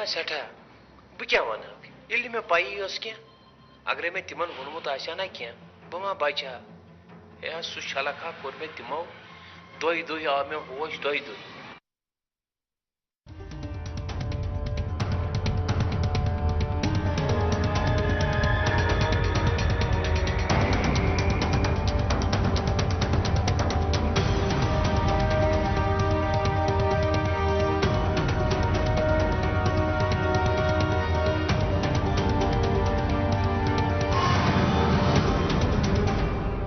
सठा बह क्या वन ये मे पई कह अगर मे तिमन वोनमुत ना कह बह मा बचा है सह छलका कोर मे तिमो दोय दोय आव मे होश दोय दोय।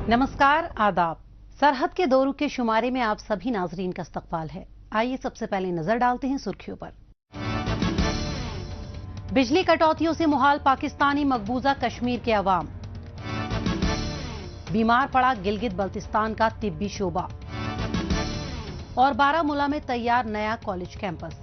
नमस्कार, आदाब। सरहद के दौरू के शुमारे में आप सभी नाजरीन का इस्तकबाल है। आइए सबसे पहले नजर डालते हैं सुर्खियों पर। बिजली कटौतियों से मुहाल पाकिस्तानी मकबूजा कश्मीर के अवाम। बीमार पड़ा गिलगित बल्तिस्तान का तिब्बी शोबा। और बारामूला में तैयार नया कॉलेज कैंपस।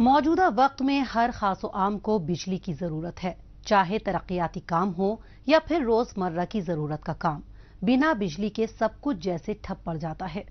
मौजूदा वक्त में हर खासो आम को बिजली की जरूरत है, चाहे तरक्याती काम हो या फिर रोजमर्रा की जरूरत का काम। बिना बिजली के सब कुछ जैसे ठप पड़ जाता है।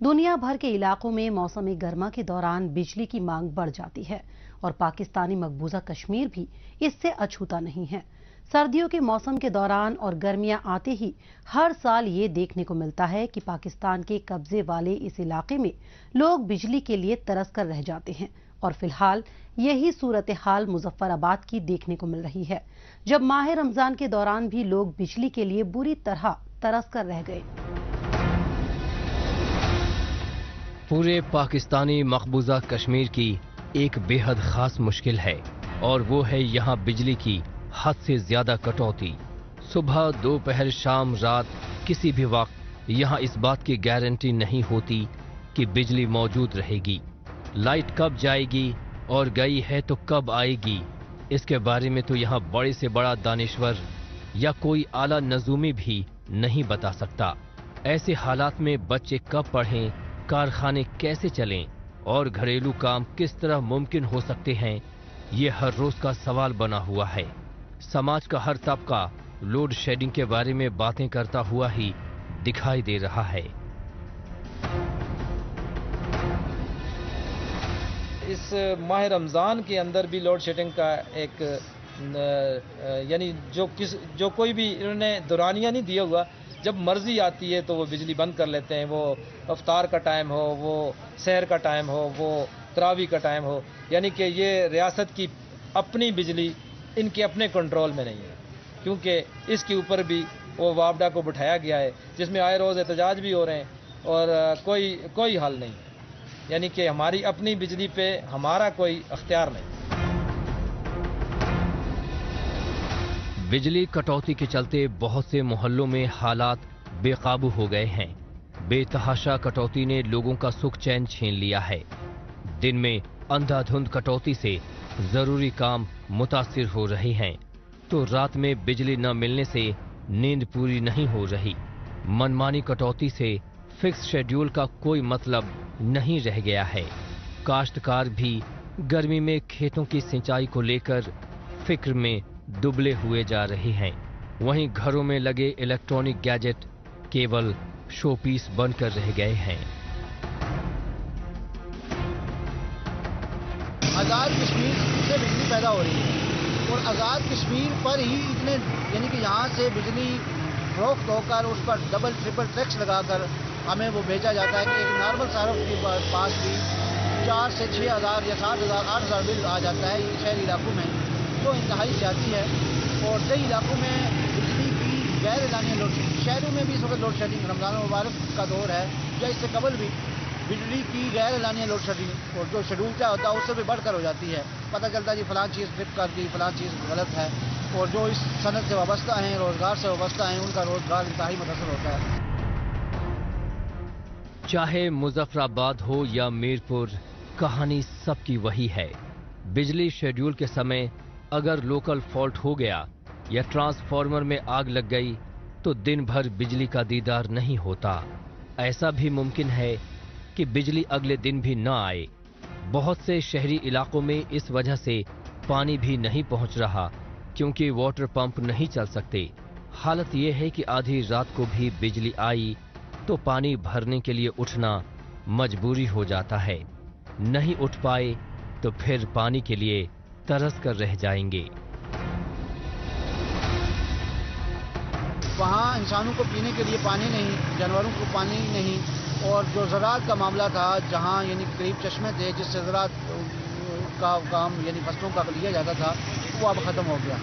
दुनिया भर के इलाकों में मौसम गर्मा के दौरान बिजली की मांग बढ़ जाती है और पाकिस्तानी मकबूजा कश्मीर भी इससे अछूता नहीं है। सर्दियों के मौसम के दौरान और गर्मियां आते ही हर साल ये देखने को मिलता है कि पाकिस्तान के कब्जे वाले इस इलाके में लोग बिजली के लिए तरस कर रह जाते हैं और फिलहाल यही सूरत हाल मुजफ्फराबाद की देखने को मिल रही है, जब माह रमजान के दौरान भी लोग बिजली के लिए बुरी तरह तरस कर रह गए। पूरे पाकिस्तानी मकबूजा कश्मीर की एक बेहद खास मुश्किल है और वो है यहाँ बिजली की हद से ज्यादा कटौती। सुबह, दोपहर, शाम, रात, किसी भी वक्त यहाँ इस बात की गारंटी नहीं होती कि बिजली मौजूद रहेगी। लाइट कब जाएगी और गई है तो कब आएगी, इसके बारे में तो यहाँ बड़े से बड़ा दानिश्वर या कोई आला नजूमी भी नहीं बता सकता। ऐसे हालात में बच्चे कब पढ़ें, कारखाने कैसे चलें और घरेलू काम किस तरह मुमकिन हो सकते हैं, ये हर रोज का सवाल बना हुआ है। समाज का हर तबका लोड शेडिंग के बारे में बातें करता हुआ ही दिखाई दे रहा है। इस माह रमज़ान के अंदर भी लोड शेडिंग का एक यानी जो कोई भी इन्होंने दौरानिया नहीं दिया हुआ, जब मर्जी आती है तो वो बिजली बंद कर लेते हैं। वो अफ्तार का टाइम हो, वो सहर का टाइम हो, वो तरावी का टाइम हो, यानी कि ये रियासत की अपनी बिजली इनके अपने कंट्रोल में नहीं है, क्योंकि इसके ऊपर भी वो वापडा को बिठाया गया है जिसमें आए रोज़ एहतजाज भी हो रहे हैं और कोई हल नहीं है। यानी कि हमारी अपनी बिजली पे हमारा कोई अख्तियार नहीं। बिजली कटौती के चलते बहुत से मोहल्लों में हालात बेकाबू हो गए हैं। बेतहाशा कटौती ने लोगों का सुख चैन छीन लिया है। दिन में अंधाधुंध कटौती से जरूरी काम मुतासिर हो रहे हैं तो रात में बिजली न मिलने से नींद पूरी नहीं हो रही। मनमानी कटौती से फिक्स शेड्यूल का कोई मतलब नहीं रह गया है। काश्तकार भी गर्मी में खेतों की सिंचाई को लेकर फिक्र में दुबले हुए जा रहे हैं। वहीं घरों में लगे इलेक्ट्रॉनिक गैजेट केवल शो पीस बनकर रह गए हैं। आज़ाद कश्मीर से बिजली पैदा हो रही है और आज़ाद कश्मीर पर ही इतने, यानी कि यहाँ से बिजली फरोख्त होकर उस पर डबल ट्रिपल टैक्स लगाकर हमें वो बेचा जाता है कि एक नॉर्मल सार्फ के पास भी 4 से 6 हज़ार या 7 हज़ार 8 हज़ार बिल आ जाता है शहरी इलाकों में, जो इंतहाई ज़्यादती है। और कई इलाकों में बिजली की गैर एलानिया लोड शेडिंग, शहरों में भी इस वक्त लोड शेडिंग रमज़ान मुबारक का दौर है या इससे कबल भी बिजली की गैर एलानिया लोड शेडिंग और जो शेड्यूल क्या होता है उससे भी बढ़कर हो जाती है। पता चलता है जी फलां चीज़ ट्रिप कर दी, फलां चीज़ गलत है, और जो इस सनत से वाबस्ता हैं, रोजगार से वाबस्ता हैं, उनका रोजगार इंतहाई मुतासर होता है। चाहे मुजफ्फराबाद हो या मीरपुर, कहानी सबकी वही है। बिजली शेड्यूल के समय अगर लोकल फॉल्ट हो गया या ट्रांसफार्मर में आग लग गई तो दिन भर बिजली का दीदार नहीं होता। ऐसा भी मुमकिन है कि बिजली अगले दिन भी न आए। बहुत से शहरी इलाकों में इस वजह से पानी भी नहीं पहुंच रहा क्योंकि वाटर पंप नहीं चल सकते। हालत यह है कि आधी रात को भी बिजली आई तो पानी भरने के लिए उठना मजबूरी हो जाता है। नहीं उठ पाए तो फिर पानी के लिए तरस कर रह जाएंगे। वहाँ इंसानों को पीने के लिए पानी नहीं, जानवरों को पानी नहीं, और जो ज़राअत का मामला था, जहाँ यानी करीब चश्मे थे जिससे ज़राअत का काम यानी फसलों का लिया जाता था, वो अब ख़त्म हो गया।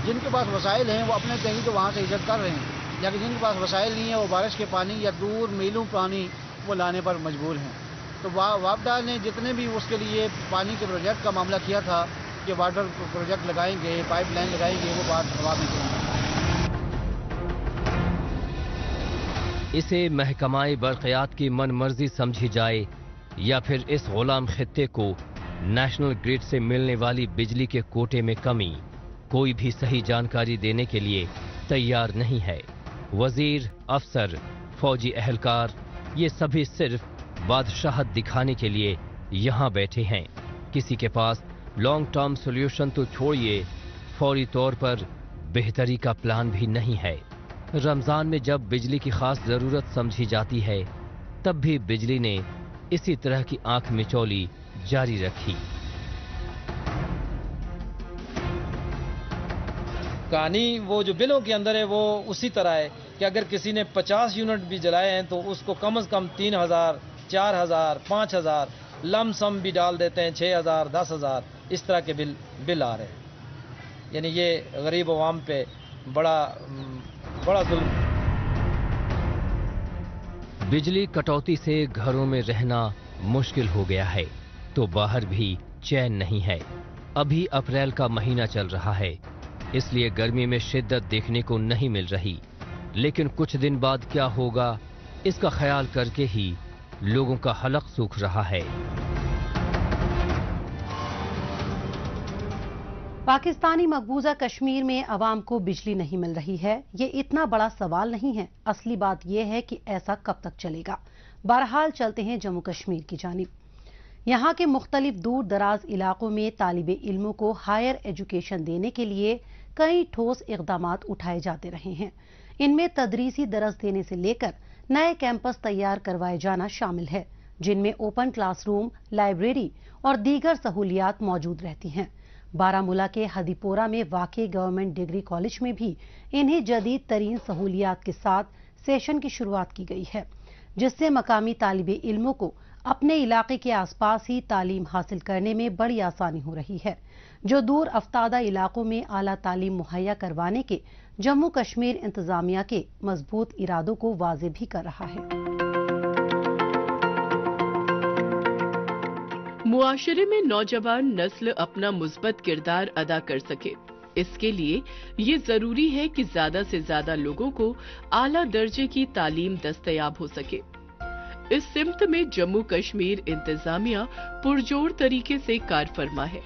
जिनके पास वसाइल हैं वो अपने कहीं तो वहाँ से इज्जत कर रहे हैं, लेकिन जिनके पास वसाइल नहीं है वो बारिश के पानी या दूर मीलों पानी वो लाने पर मजबूर हैं। तो वापडा ने जितने भी उसके लिए पानी के प्रोजेक्ट का मामला किया था कि वाटर प्रोजेक्ट लगाएंगे, पाइप लाइन लगाएंगे, वो बात हवा में चली। इसे महकमाए बरक़ियात की मनमर्जी समझी जाए या फिर इस गुलाम खित्ते को नेशनल ग्रिड से मिलने वाली बिजली के कोटे में कमी, कोई भी सही जानकारी देने के लिए तैयार नहीं है। वजीर, अफसर, फौजी अहलकार, ये सभी सिर्फ बादशाहत दिखाने के लिए यहाँ बैठे हैं। किसी के पास लॉन्ग टर्म सॉल्यूशन तो छोड़िए, फौरी तौर पर बेहतरी का प्लान भी नहीं है। रमजान में जब बिजली की खास जरूरत समझी जाती है, तब भी बिजली ने इसी तरह की आंख मिचौली जारी रखी। कहानी वो जो बिलों के अंदर है वो उसी तरह है कि अगर किसी ने 50 यूनिट भी जलाए हैं तो उसको कम से कम 3000, 4000, 5000 लम सम भी डाल देते हैं, 6000, 10000 इस तरह के बिल आ रहे हैं। यानी ये गरीब अवाम पे बड़ा जुल्म। बिजली कटौती से घरों में रहना मुश्किल हो गया है तो बाहर भी चैन नहीं है। अभी अप्रैल का महीना चल रहा है, इसलिए गर्मी में शिद्दत देखने को नहीं मिल रही। लेकिन कुछ दिन बाद क्या होगा, इसका ख्याल करके ही लोगों का हलक सूख रहा है। पाकिस्तानी मकबूजा कश्मीर में अवाम को बिजली नहीं मिल रही है, ये इतना बड़ा सवाल नहीं है। असली बात यह है कि ऐसा कब तक चलेगा। बहरहाल चलते हैं जम्मू कश्मीर की जानिब। यहाँ के मुख्तलिफ दूर दराज इलाकों में तालिबे इल्मों को हायर एजुकेशन देने के लिए कई ठोस इक़दामात उठाए जाते रहे हैं। इनमें तदरीसी दरस देने से लेकर नए कैंपस तैयार करवाए जाना शामिल है, जिनमें ओपन क्लासरूम, लाइब्रेरी और दीगर सहूलियात मौजूद रहती हैं। बारामूला के हदीपोरा में वाक़े गवर्नमेंट डिग्री कॉलेज में भी इन्हीं जदीद तरीन सहूलियात के साथ सेशन की शुरुआत की गई है, जिससे मकामी तालिबे इल्मों को अपने इलाके के आसपास ही तालीम हासिल करने में बड़ी आसानी हो रही है, जो दूर अफ्तादा इलाकों में आला तालीम मुहैया करवाने के जम्मू कश्मीर इंतजामिया के मजबूत इरादों को वाज़े भी कर रहा है। मुआशरे में नौजवान नस्ल अपना मुस्बत किरदार अदा कर सके, इसके लिए ये जरूरी है कि ज्यादा से ज्यादा लोगों को आला दर्जे की तालीम दस्तयाब हो सके। इस सिमत में जम्मू कश्मीर इंतजामिया पुरजोर तरीके से कार फरमा है।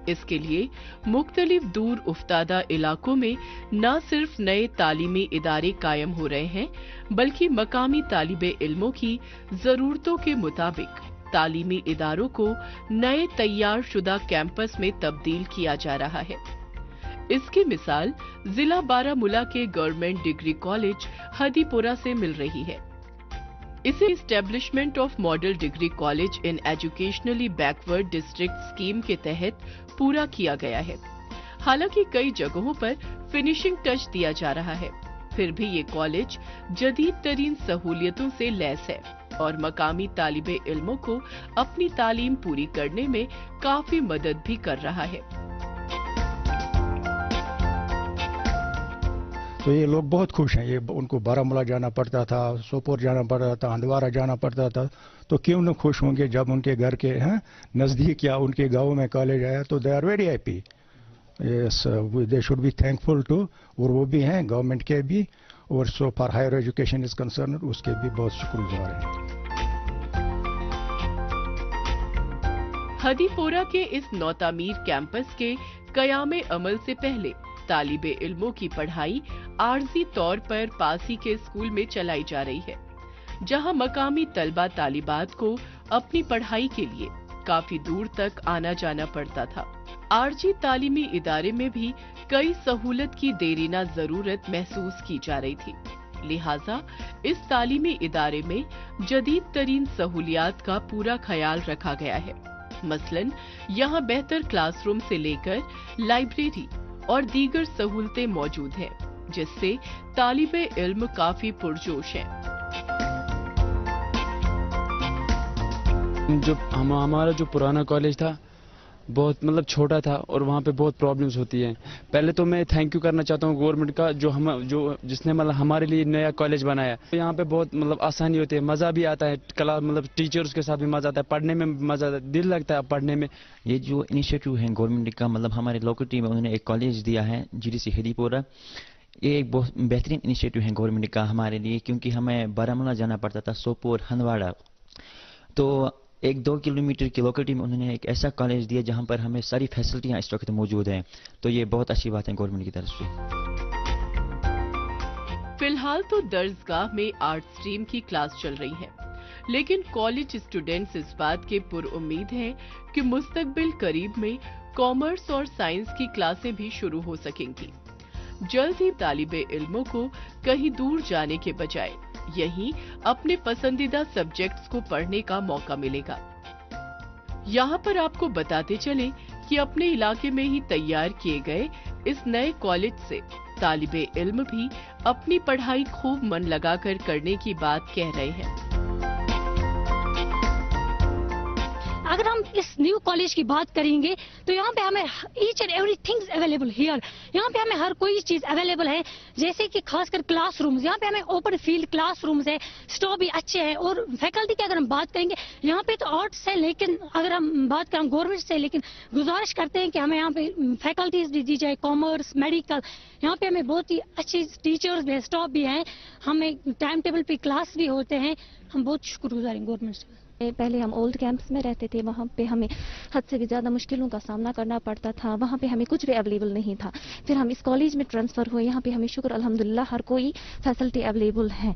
इसके लिए मुख्तलिफ दूर उफ्तादा इलाकों में न सिर्फ नए तालीमी इदारे कायम हो रहे हैं, बल्कि मकामी तालिबे इल्मों की जरूरतों के मुताबिक तालीमी इदारों को नए तैयार शुदा कैंपस में तब्दील किया जा रहा है। इसकी मिसाल जिला बारामूला के गवर्नमेंट डिग्री कॉलेज हदीपुरा से मिल रही है। इसे establishment of model degree college in educationally backward district scheme के तहत पूरा किया गया है। हालांकि कई जगहों पर फिनिशिंग टच दिया जा रहा है, फिर भी ये कॉलेज जदीद तरीन सहूलियतों से लैस है और मकामी तालिबे इल्मों को अपनी तालीम पूरी करने में काफी मदद भी कर रहा है। तो ये लोग बहुत खुश हैं। ये उनको बारामूला जाना पड़ता था, सोपोर जाना पड़ता था, हंदवारा जाना पड़ता था, तो क्यों न खुश होंगे जब उनके घर के नज़दीक या उनके गांव में कॉलेज आया, तो they are very happy. They should be thankful to, और वो भी हैं गवर्नमेंट के भी, और so for higher education is concern उसके भी बहुत शुक्रगुजार हैं। हदीपोरा के इस नौतामीर कैंपस के कयामे अमल से पहले तालिबे इल्मों की पढ़ाई आर्जी तौर पर पासी के स्कूल में चलाई जा रही है, जहां मकामी तलबा तालिबात को अपनी पढ़ाई के लिए काफी दूर तक आना जाना पड़ता था। आर्जी तालीमी इदारे में भी कई सहूलत की देरीना जरूरत महसूस की जा रही थी, लिहाजा इस तालीमी इदारे में जदीद तरीन सहूलियात का पूरा ख्याल रखा गया है। मसलन यहाँ बेहतर क्लासरूम से लेकर लाइब्रेरी और दीगर सहूलतें मौजूद हैं, जिससे तालिबे इल्म काफी पुरजोश हैं। जो हमारा जो पुराना कॉलेज था बहुत मतलब छोटा था और वहाँ पे बहुत प्रॉब्लम्स होती हैं। पहले तो मैं थैंक यू करना चाहता हूँ गवर्नमेंट का जो जिसने मतलब हमारे लिए नया कॉलेज बनाया। यहाँ पे बहुत मतलब आसानी होती है, मज़ा भी आता है, क्लास मतलब टीचर्स के साथ भी मज़ा आता है, पढ़ने में मज़ा आता है, दिल लगता है पढ़ने में। ये जो इनिशिएटिव है गवर्नमेंट का, मतलब हमारे लोकेलिटी में उन्होंने एक कॉलेज दिया है GDC हिदीपुरा। ये एक बहुत बेहतरीन इनिशिएटिव है गवर्नमेंट का हमारे लिए, क्योंकि हमें बारामूला जाना पड़ता था, सोपोर, हंदवाड़ा। तो 1-2 किलोमीटर की लोकेलिटी में उन्होंने एक ऐसा कॉलेज दिया जहां पर हमें सारी फैसिलिटियां इस वक्त मौजूद हैं। तो ये बहुत अच्छी बात है गवर्नमेंट की तरफ से। फिलहाल तो दर्सगाह में आर्ट स्ट्रीम की क्लास चल रही है, लेकिन कॉलेज स्टूडेंट्स इस बात के पुरउम्मीद हैं कि मुस्तकबिल करीब में कॉमर्स और साइंस की क्लासें भी शुरू हो सकेंगी। जल्द ही तालिबे इल्मों को कहीं दूर जाने के बजाय यहीं अपने पसंदीदा सब्जेक्ट्स को पढ़ने का मौका मिलेगा। यहाँ पर आपको बताते चले कि अपने इलाके में ही तैयार किए गए इस नए कॉलेज से तालिबे इल्म भी अपनी पढ़ाई खूब मन लगाकर करने की बात कह रहे हैं। अगर हम इस न्यू कॉलेज की बात करेंगे तो यहाँ पे हमें each and everything available here. यहाँ पे हमें हर कोई चीज अवेलेबल है, जैसे कि खासकर क्लासरूम्स। यहाँ पे हमें ओपन फील्ड क्लासरूम्स है, स्टॉफ भी अच्छे हैं। और फैकल्टी की अगर हम बात करेंगे, यहाँ पे तो आर्ट्स है, लेकिन अगर हम बात करें गवर्नमेंट से, लेकिन गुजारिश करते हैं कि हमें यहाँ पे फैकल्टीज भी दी जाए, कॉमर्स, मेडिकल। यहाँ पे हमें बहुत ही अच्छी टीचर्स भी, स्टॉफ भी हैं, हमें टाइम टेबल पे क्लास भी होते हैं। हम बहुत शुक्रगुजार हैं गवर्नमेंट से। पहले हम ओल्ड कैंप्स में रहते थे, वहाँ पे हमें हद से भी ज़्यादा मुश्किलों का सामना करना पड़ता था, वहाँ पे हमें कुछ भी अवेलेबल नहीं था। फिर हम इस कॉलेज में ट्रांसफ़र हुए, यहाँ पे हमें शुक्र अल्हम्दुलिल्लाह हर कोई फैसिलिटी अवेलेबल है।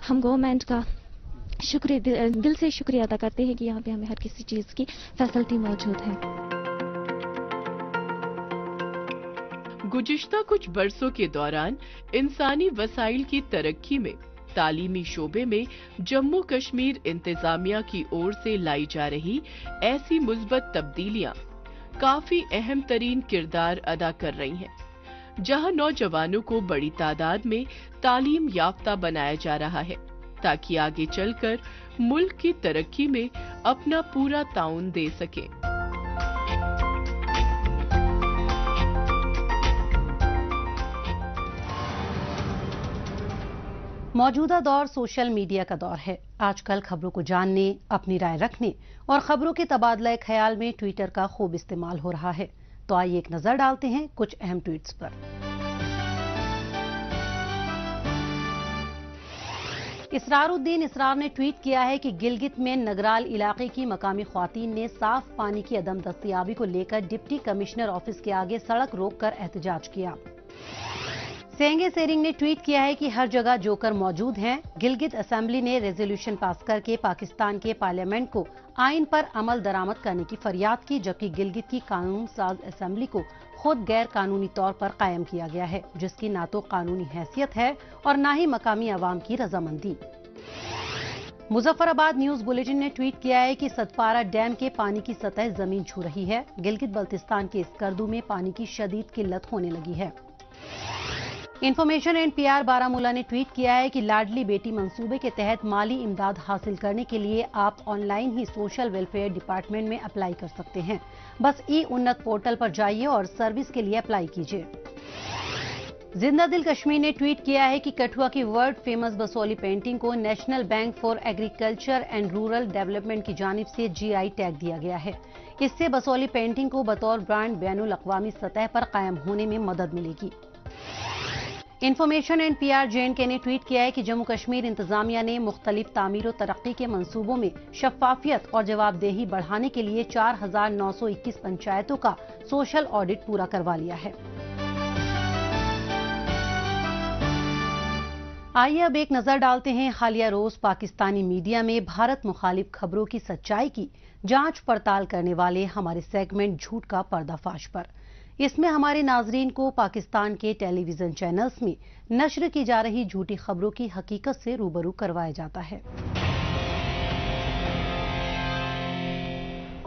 हम गवर्नमेंट का दिल से शुक्रिया अदा करते हैं कि यहाँ पे हमें हर किसी चीज़ की फैसिलिटी मौजूद है। गुज़िश्ता कुछ बरसों के दौरान इंसानी वसाइल की तरक्की में तालीमी शोबे में जम्मू कश्मीर इंतजामिया की ओर से लाई जा रही ऐसी मुस्बत तब्दीलियां काफी अहम तरीन किरदार अदा कर रही हैं, जहां नौजवानों को बड़ी तादाद में तालीम याफ्ता बनाया जा रहा है, ताकि आगे चलकर मुल्क की तरक्की में अपना पूरा ताउन दे सके। मौजूदा दौर सोशल मीडिया का दौर है। आजकल खबरों को जानने, अपनी राय रखने और खबरों के तबादला ख्याल में ट्विटर का खूब इस्तेमाल हो रहा है। तो आइए एक नजर डालते हैं कुछ अहम ट्वीट्स पर। इसरारुद्दीन इसरार ने ट्वीट किया है कि गिलगित में नगराल इलाके की मकामी ख्वातीन ने साफ पानी की अदम दस्तयाबी को लेकर डिप्टी कमिश्नर ऑफिस के आगे सड़क रोककर एहतजाज किया। सेंगे सेरिंग ने ट्वीट किया है कि हर जगह जोकर मौजूद हैं। गिलगित असेंबली ने रेजोल्यूशन पास करके पाकिस्तान के पार्लियामेंट को आइन पर अमल दरामद करने की फरियाद की, जबकि गिलगित की कानून साज असेंबली को खुद गैर कानूनी तौर पर कायम किया गया है, जिसकी ना तो कानूनी हैसियत है और ना ही मकामी अवाम की रजामंदी। मुजफ्फराबाद न्यूज बुलेटिन ने ट्वीट किया है कि सतपारा डैम के पानी की सतह जमीन छू रही है। गिलगित बल्तिस्तान के स्कर्दू में पानी की शदीद किल्लत होने लगी है। इंफॉर्मेशन एंड PR बारामूला ने ट्वीट किया है कि लाडली बेटी मंसूबे के तहत माली इमदाद हासिल करने के लिए आप ऑनलाइन ही सोशल वेलफेयर डिपार्टमेंट में अप्लाई कर सकते हैं। बस उन्नत पोर्टल पर जाइए और सर्विस के लिए अप्लाई कीजिए। जिंदा दिल कश्मीर ने ट्वीट किया है कि कठुआ की वर्ल्ड फेमस बसोली पेंटिंग को national bank for agriculture and rural development की जानिब से GI टैग दिया गया है। इससे बसोली पेंटिंग को बतौर ब्रांड बैनुल अक़वामी सतह पर कायम होने में मदद मिलेगी। इंफॉर्मेशन एंड PR JNK ने ट्वीट किया है कि जम्मू कश्मीर इंतजामिया ने मुख्तलिफ तामीर और तरक्की के मंसूबों में शफाफियत और जवाबदेही बढ़ाने के लिए 4921 पंचायतों का सोशल ऑडिट पूरा करवा लिया है। आइए अब एक नजर डालते हैं हालिया रोज पाकिस्तानी मीडिया में भारत मुखालिफ खबरों की सच्चाई की जांच पड़ताल करने वाले हमारे सेगमेंट झूठ का पर्दाफाश पर। इसमें हमारे नाजरीन को पाकिस्तान के टेलीविजन चैनल्स में नश्र की जा रही झूठी खबरों की हकीकत से रूबरू करवाया जाता है।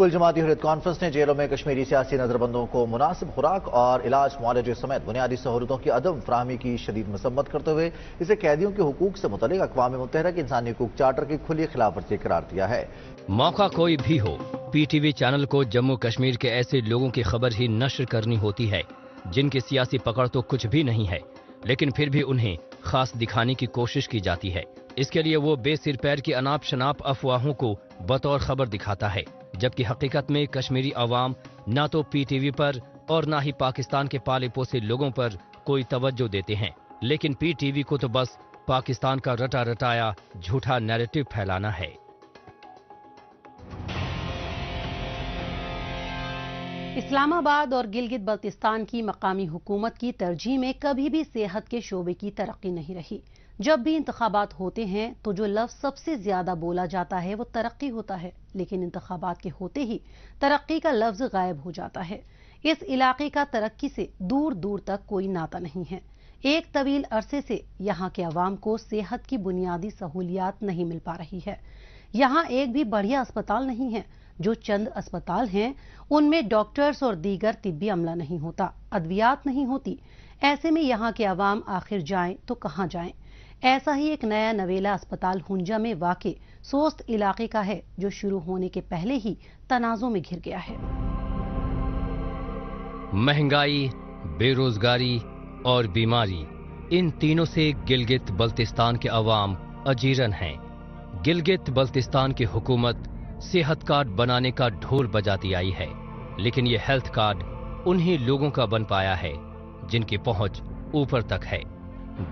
کل جماعتی حریت کانفرنس نے جیلوں میں کشمیری سیاسی نظربندوں کو مناسب خوراک اور علاج معالجے سمیت بنیادی سہولتوں کی عدم فراہمی کی شدید مذمت کرتے ہوئے اسے قیدیوں کے حقوق سے متعلق اقوام متحدہ کے انسانی حقوق چارٹر کی کھلی خلاف ورزی قرار دیا ہے۔ موقع کوئی بھی ہو، پی ٹی وی چینل کو جموں کشمیر کے ایسے لوگوں کی خبر ہی نشر کرنی ہوتی ہے جن کی سیاسی پکڑ تو کچھ بھی نہیں ہے، لیکن پھر بھی انہیں خاص دکھانے کی کوشش کی جاتی ہے۔ اس کے لیے وہ بے سر پیر کی اناپ شناپ افواہوں کو بطور خبر دکھاتا ہے، جبکہ حقیقت میں کشمیری عوام نہ تو پی ٹی وی پر اور نہ ہی پاکستان کے پالے پوسے لوگوں پر کوئی توجہ دیتے ہیں، لیکن پی ٹی وی کو تو بس پاکستان کا رٹا رٹایا جھوٹا نیریٹو پھیلانا ہے۔ اسلام آباد اور گلگت بلتستان کی مقامی حکومت کی ترجیح میں کبھی بھی صحت کے شعبے کی ترقی نہیں رہی۔ جب بھی انتخابات ہوتے ہیں تو جو لفظ سب سے زیادہ بولا جاتا ہے وہ ترقی ہوتا ہے، لیکن انتخابات کے ہوتے ہی ترقی کا لفظ غائب ہو جاتا ہے۔ اس علاقے کا ترقی سے دور دور تک کوئی ناطہ نہیں ہے۔ ایک طویل عرصے سے یہاں کے عوام کو صحت کی بنیادی سہولیات نہیں مل پا رہی ہے۔ یہاں ایک بھی بڑھیا اسپتال نہیں ہے، جو چند اسپتال ہیں ان میں ڈاکٹرز اور دیگر طبی عملہ نہیں ہوتا، ادویات نہیں ہوتی۔ ایسے میں یہاں کے عوام آخر جائیں تو کہاں جائیں؟ ایسا ہی ایک نیا نویلا اسپتال ہنجا میں واقع سوست علاقے کا ہے، جو شروع ہونے کے پہلے ہی تنازع میں گھر گیا ہے۔ مہنگائی، بے روزگاری اور بیماری، ان تینوں سے گلگت بلتستان کے عوام اجیرن ہیں۔ گلگت بلتستان کی حکومت صحت کارڈ بنانے کا ڈھول بجاتی آئی ہے، لیکن یہ ہیلتھ کارڈ انہی لوگوں کا بن پایا ہے جن کی پہنچ اوپر تک ہے۔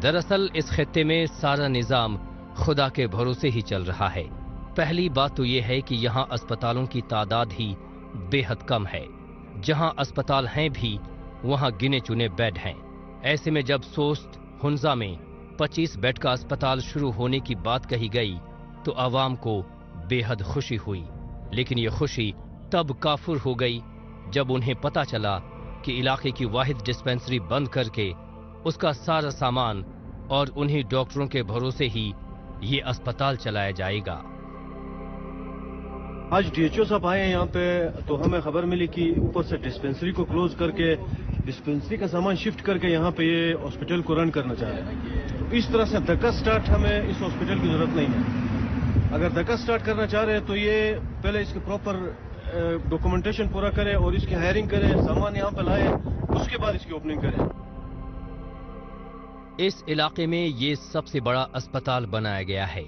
دراصل اس خطے میں سارا نظام خدا کے بھروسے ہی چل رہا ہے۔ پہلی بات تو یہ ہے کہ یہاں اسپتالوں کی تعداد ہی بے حد کم ہے۔ جہاں اسپتال ہیں بھی وہاں گنے چنے بیڈ ہیں۔ ایسے میں جب سوست ہنزا میں 25 بیڈ کا اسپتال شروع ہونے کی بات کہی گئی تو عوام کو بے حد خوشی ہوئی، لیکن یہ خوشی تب کافر ہو گئی جب انہیں پتا چلا کہ علاقے کی واحد ڈسپنسری بند کر کے اس کا سارا سامان اور انہی ڈاکٹروں کے بھروسے ہی یہ اسپتال چلایا جائے گا۔ آج ڈی ایچ او صاحب آئے ہیں یہاں پہ تو ہمیں خبر ملی کہ اوپر سے ڈسپنسری کو کلوز کر کے ڈسپنسری کا سامان شفٹ کر کے یہاں پہ یہ ہاسپٹل کو رن کرنا چاہ رہے ہیں۔ اس طرح سے دھکا سٹارٹ ہمیں اس ہاسپٹل کی ضرورت نہیں ہے۔ اگر دھکا سٹارٹ کرنا چاہ رہے ہیں تو یہ پہلے اس کے پراپر ڈاکومنٹیشن پورا کرے اور اس کی ہائرنگ کرے، سامان یہاں پہ لائے، اس کے بعد اس کی اوپننگ کرے۔ اس علاقے میں یہ سب سے بڑا اسپتال بنایا گیا ہے،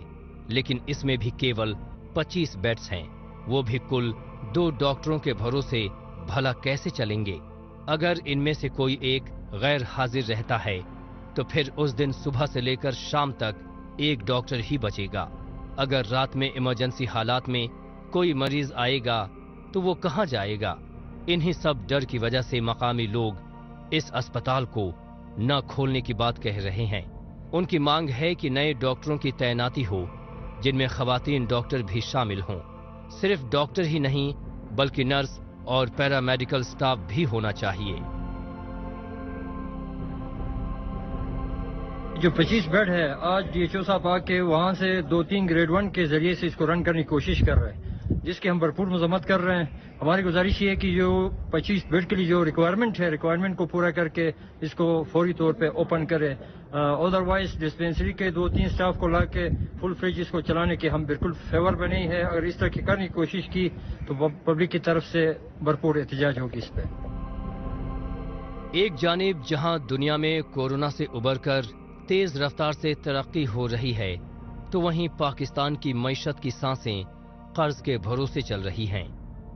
لیکن اس میں بھی کیول 25 بیڈز ہیں، وہ بھی کل 2 ڈاکٹروں کے بھروسے بھلا کیسے چلیں گے؟ اگر ان میں سے کوئی ایک غیر حاضر رہتا ہے تو پھر اس دن صبح سے لے کر شام تک ایک ڈاکٹر ہی بچے گا۔ اگر رات میں ایمرجنسی حالات میں کوئی مریض آئے گا تو وہ کہاں جائے گا؟ انہی سب ڈر کی وجہ سے مقامی لوگ اس اسپتال کو نہ کھولنے کی بات کہہ رہے ہیں۔ ان کی مانگ ہے کہ نئے ڈاکٹروں کی تعیناتی ہو، جن میں خواتین ڈاکٹر بھی شامل ہوں۔ صرف ڈاکٹر ہی نہیں بلکہ نرس اور پیرامیڈیکل سٹاف بھی ہونا چاہیے۔ جو 25 بیڈ ہے، آج ڈی ایچ او صاحب آ کے وہاں سے 2-3 گریڈ 1 کے ذریعے سے اس کو رن کرنے کی کوشش کر رہے ہیں، جس کی ہم بھرپور مذمت کر رہے ہیں۔ ہماری گزارش یہ ہے کہ جو 25 بیڈ کے لیے جو ریکوائرمنٹ ہے، ریکوائرمنٹ کو پورا کر کے اس کو فوری طور پہ اوپن کرے۔ ادروائز ڈسپنسری کے 2-3 سٹاف کو لا کے فل فلیج اس کو چلانے کے ہم بالکل فیور میں نہیں ہے۔ اگر اس طرح کی کرنے کی کوشش کی تو پبلک کی طرف سے بھرپور احتجاج ہوگی اس پہ۔ ایک جانب جہاں دنیا میں کورونا سے ابھر کر تیز رفتار سے ترقی ہو رہی ہے، تو وہیں پاکستان کی معیشت کی سانسیں قرض کے بھروسے چل رہی ہیں۔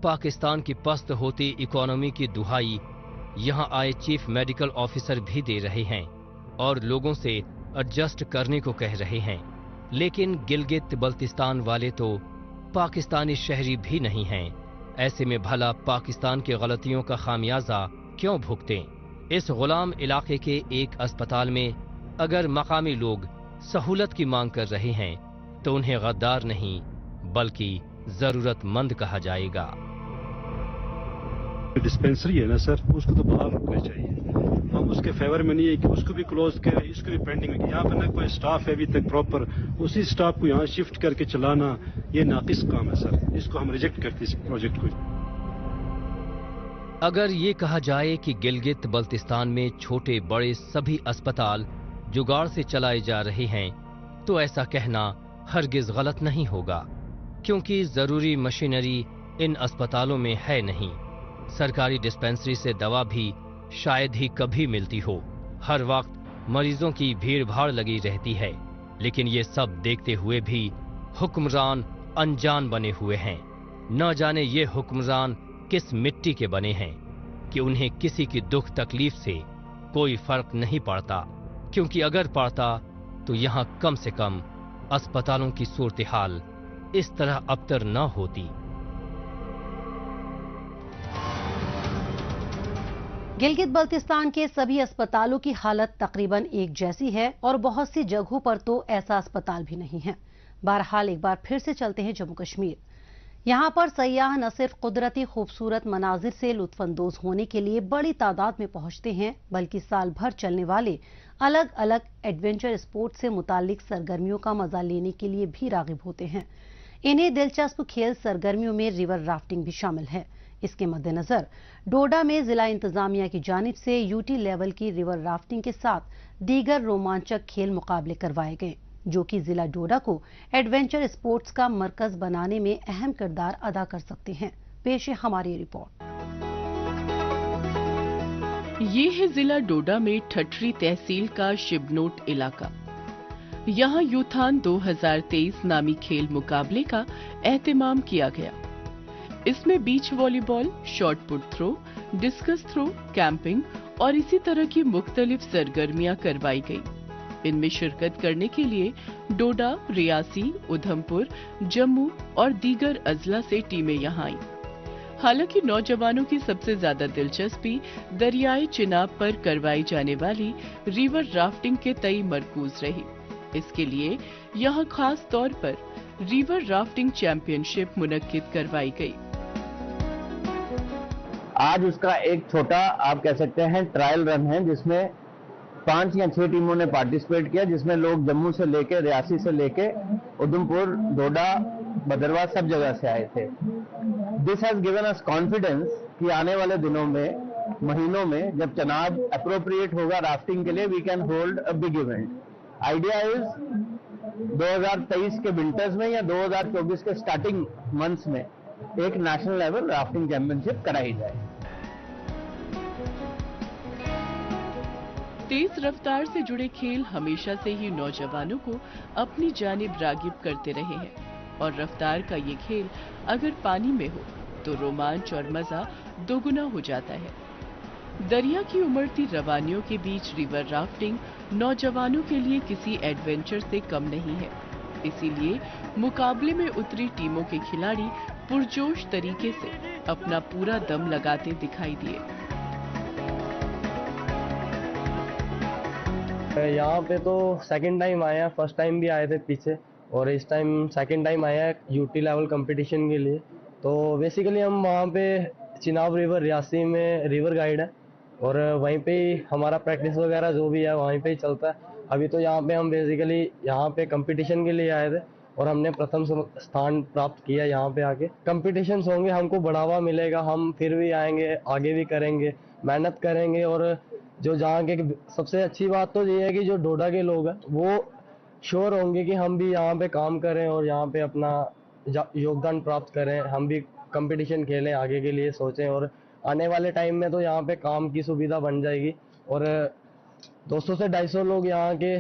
پاکستان کی پست ہوتی اکانومی کی دہائی یہاں آئے چیف میڈیکل آفیسر بھی دے رہے ہیں اور لوگوں سے ایڈجسٹ کرنے کو کہہ رہے ہیں، لیکن گلگت بلتستان والے تو پاکستانی شہری بھی نہیں ہیں۔ ایسے میں بھلا پاکستان کی غلطیوں کا خامیازہ کیوں بھگتیں؟ اس غلام علاقے کے ایک اسپتال میں اگر مقامی لوگ سہولت کی مانگ کر رہے ہیں تو انہیں غدار نہیں بلکہ ضرورت مند کہا جائے گا۔ ڈسپنسری ہے نا سر، اس کو تو بحال رکھنا چاہیے۔ ہم اس کے فیور میں نہیں ہے کہ اس کو بھی کلوز کریں، اس کو بھی پینڈنگ میں۔ یہاں پہ نہ کوئی سٹاف ہے ابھی تک پراپر، اسی سٹاف کو یہاں شفٹ کر کے چلانا یہ ناقص کام ہے سر۔ اس کو ہم ریجیکٹ کرتے ہیں اس پروجیکٹ کو۔ अगर ये कहा जाए कि गिलगित बल्तिस्तान में छोटे बड़े सभी अस्पताल जुगाड़ से चलाए जा रहे हैं, तो ऐसा कहना हरगिज गलत नहीं होगा, क्योंकि जरूरी मशीनरी इन अस्पतालों में है नहीं। सरकारी डिस्पेंसरी से दवा भी शायद ही कभी मिलती हो। हर वक्त मरीजों की भीड़ भाड़ लगी रहती है, लेकिन ये सब देखते हुए भी हुक्मरान अनजान बने हुए हैं। न जाने ये हुक्मरान किस मिट्टी के बने हैं कि उन्हें किसी की दुख तकलीफ से कोई फर्क नहीं पड़ता, क्योंकि अगर पड़ता तो यहाँ कम से कम अस्पतालों की सूरत हाल इस तरह अबतर न होती। गिलगित बल्तिस्तान के सभी अस्पतालों की हालत तकरीबन एक जैसी है और बहुत सी जगहों पर तो ऐसा अस्पताल भी नहीं है। बहरहाल एक बार फिर से चलते हैं जम्मू कश्मीर। यहाँ पर सयाह न सिर्फ कुदरती खूबसूरत मनाजिर से लुत्फानंदोज होने के लिए बड़ी तादाद में पहुंचते हैं, बल्कि साल भर चलने वाले अलग अलग एडवेंचर स्पोर्ट्स से मुतालिक सरगर्मियों का मजा लेने के लिए भी रागिब होते हैं। इन्हीं दिलचस्प खेल सरगर्मियों में रिवर राफ्टिंग भी शामिल है। इसके मद्देनजर डोडा में जिला इंतजामिया की जानिब से यूटी लेवल की रिवर राफ्टिंग के साथ दीगर रोमांचक खेल मुकाबले करवाए गए, जो कि जिला डोडा को एडवेंचर स्पोर्ट्स का मरकज बनाने में अहम किरदार अदा कर सकते हैं। पेश है हमारी रिपोर्ट। ये है जिला डोडा में ठठरी तहसील का शिबनोट इलाका। यहाँ यूथान 2023 नामी खेल मुकाबले का एहतमाम किया गया। इसमें beach volleyball, shot put throw, discus throw, camping और इसी तरह की मुख्तलिफ सरगर्मियां करवाई गई। इनमें शिरकत करने के लिए डोडा, रियासी, उधमपुर, जम्मू और दीगर अजला से टीमें यहाँ आईं। हालांकि नौजवानों की सबसे ज्यादा दिलचस्पी दरियाई चिनाब पर करवाई जाने वाली रिवर राफ्टिंग के तई मरकूज रही। इसके लिए यहाँ खास तौर पर रिवर राफ्टिंग चैंपियनशिप मुनक्किद करवाई गई। आज उसका एक छोटा आप कह सकते हैं ट्रायल रन है, जिसमें 5 या 6 टीमों ने पार्टिसिपेट किया, जिसमें लोग जम्मू से लेके, रियासी से लेके, उधमपुर, डोडा, भद्रवाह सब जगह से आए थे। This has given us confidence कि आने वाले दिनों में, महीनों में, जब चनाब अप्रोप्रिएट होगा राफ्टिंग के लिए, we can hold a big event. Idea is 2023 के विंटर्स में या 2024 के स्टार्टिंग मंथ्स में एक नेशनल लेवल राफ्टिंग चैंपियनशिप कराई जाए। तेज रफ्तार से जुड़े खेल हमेशा से ही नौजवानों को अपनी जानिब रागिब करते रहे हैं, और रफ्तार का ये खेल अगर पानी में हो तो रोमांच और मजा दोगुना हो जाता है। दरिया की उमड़ती रवानियों के बीच रिवर राफ्टिंग नौजवानों के लिए किसी एडवेंचर से कम नहीं है। इसीलिए मुकाबले में उतरी टीमों के खिलाड़ी पुरजोश तरीके से अपना पूरा दम लगाते दिखाई दिए। यहाँ पे तो सेकंड टाइम आए हैं, फर्स्ट टाइम भी आए थे पीछे, और इस टाइम सेकंड टाइम आया है यूटी लेवल कंपटीशन के लिए। तो बेसिकली हम वहाँ पे चिनाब रिवर रियासी में रिवर गाइड है, और वहीं पे ही हमारा प्रैक्टिस वगैरह जो भी है वहीं पे ही चलता है। अभी तो यहाँ पे हम बेसिकली यहाँ पे कंपटीशन के लिए आए थे और हमने प्रथम स्थान प्राप्त किया। यहाँ पे आके कंपटीशंस होंगे, हमको बढ़ावा मिलेगा, हम फिर भी आएंगे, आगे भी करेंगे, मेहनत करेंगे। और जो जहाँ के सबसे अच्छी बात तो ये है कि जो डोडा के लोग हैं वो श्योर होंगे कि हम भी यहाँ पे काम करें और यहाँ पे अपना योगदान प्राप्त करें, हम भी कंपटीशन खेलें, आगे के लिए सोचें। और आने वाले टाइम में तो यहाँ पे काम की सुविधा बन जाएगी, और 200 से 250 लोग यहाँ के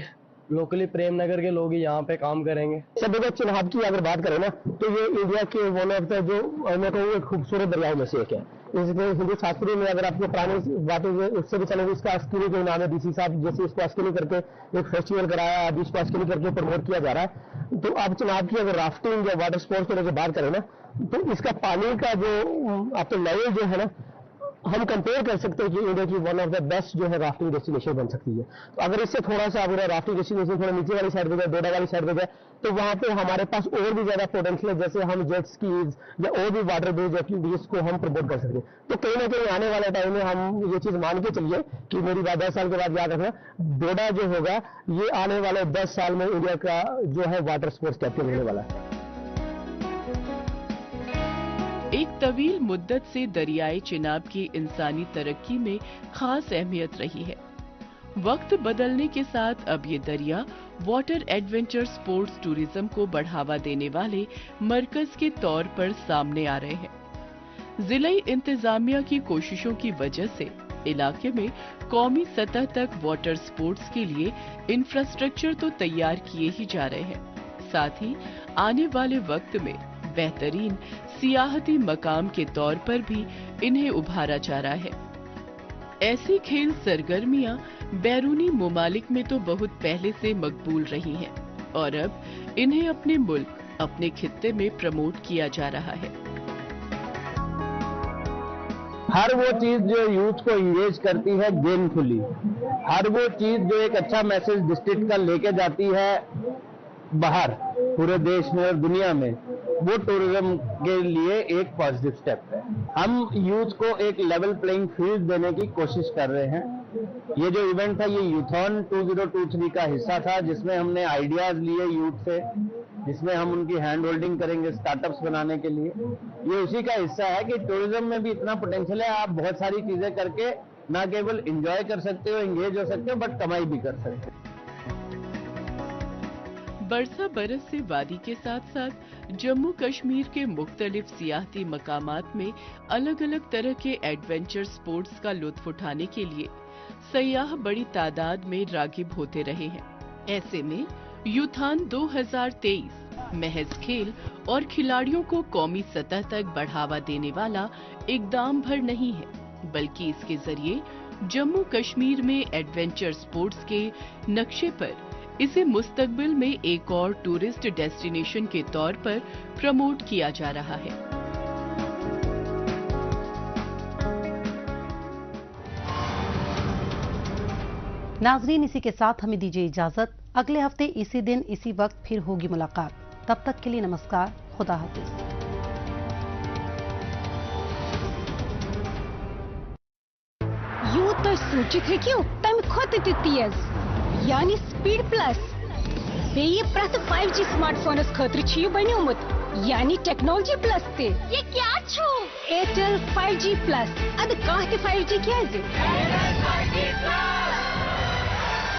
लोकली प्रेम नगर के लोग ही यहाँ पे काम करेंगे। सभी चिनाब की अगर बात करें ना, तो ये इंडिया के वन ऑफ द जो मैं कहूँ खूबसूरत दरियाओं में से एक है। इसमें हिंदू शास्त्रों में अगर आपको पुरानी बातें उससे भी चलेंगे, इसका अस्किनी जो नाम है, डीसी साहब जैसे इसको अस्किनी करके एक फेस्टिवल कराया, अभी इसको अस्किनी करके प्रमोट किया जा रहा है। तो आप चिनाब की अगर राफ्टिंग या वाटर स्पोर्ट्स को लेकर बात करें ना, तो इसका पानी का जो आपका लेवल जो है ना, हम कंपेयर कर सकते हैं कि इंडिया की वन ऑफ द बेस्ट जो है राफ्टिंग डेस्टिनेशन बन सकती है। तो अगर इससे थोड़ा सा अगर राफ्टिंग डेस्टिनेशन थोड़ा नीचे वाली साइड पे जाए, डोडा वाली साइड पे जाए, तो वहाँ पे हमारे पास और भी ज्यादा पोटेंशियल है, जैसे हम जेट स्कीज या और भी वाटर बेस्ड एक्टिविटीज को हम प्रमोट कर सकते हैं। तो कहीं ना कहीं आने वाले टाइम में हम ये चीज मान के चलिए कि मेरी बात 10 साल के बाद याद रखना, डोडा जो होगा ये आने वाले 10 साल में इंडिया का जो है वाटर स्पोर्ट्स कैपिटल होने वाला है। एक तवील मुद्दत से दरियाए चिनाब की इंसानी तरक्की में खास अहमियत रही है। वक्त बदलने के साथ अब ये दरिया वाटर एडवेंचर स्पोर्ट्स टूरिज्म को बढ़ावा देने वाले मरकज के तौर पर सामने आ रहे हैं। जिला इंतजामिया की कोशिशों की वजह से इलाके में कौमी सतह तक वाटर स्पोर्ट्स के लिए इंफ्रास्ट्रक्चर तो तैयार किए ही जा रहे हैं, साथ ही आने वाले वक्त में बेहतरीन सियाहती मकाम के तौर पर भी इन्हें उभारा जा रहा है। ऐसी खेल सरगर्मियां बैरूनी मुमालिक में तो बहुत पहले से मकबूल रही हैं और अब इन्हें अपने मुल्क, अपने खित्ते में प्रमोट किया जा रहा है। हर वो चीज जो यूथ को इंगेज करती है गेमफुली, हर वो चीज जो एक अच्छा मैसेज डिस्ट्रिक्ट का लेके जाती है बाहर पूरे देश में और दुनिया में, वो टूरिज्म के लिए एक पॉजिटिव स्टेप है। हम यूथ को एक लेवल प्लेइंग फील्ड देने की कोशिश कर रहे हैं। ये जो इवेंट था ये यूथॉन 2023 का हिस्सा था, जिसमें हमने आइडियाज लिए यूथ से, जिसमें हम उनकी हैंड होल्डिंग करेंगे स्टार्टअप्स बनाने के लिए। ये उसी का हिस्सा है कि टूरिज्म में भी इतना पोटेंशियल है, आप बहुत सारी चीजें करके ना केवल एंजॉय कर सकते हो, एंगेज हो सकते हो, बट कमाई भी कर सकते हो। बरसा बरस से वादी के साथ साथ जम्मू कश्मीर के मुख्तलिफ सियाहती मकामात में अलग अलग तरह के एडवेंचर स्पोर्ट्स का लुत्फ उठाने के लिए सयाह बड़ी तादाद में रागिब होते रहे हैं। ऐसे में यूथॉन 2023 महज खेल और खिलाड़ियों को कौमी सतह तक बढ़ावा देने वाला इकदाम भर नहीं है, बल्कि इसके जरिए जम्मू कश्मीर में एडवेंचर स्पोर्ट्स के नक्शे पर इसे मुस्तकबिल में एक और टूरिस्ट डेस्टिनेशन के तौर पर प्रमोट किया जा रहा है। नाजरीन, इसी के साथ हमें दीजिए इजाजत। अगले हफ्ते इसी दिन इसी वक्त फिर होगी मुलाकात। तब तक के लिए नमस्कार, खुदा हाफिज। यूं सूचित है कि तम खुद तेज यानी स्पीड प्लस बेये प्रत 5G स्मार्टफोनस खतर छी बन्योमुत यानी टेक्नोलॉजी प्लस ते। ये क्या छो? Airtel 5G plus. अद काह 5G क्या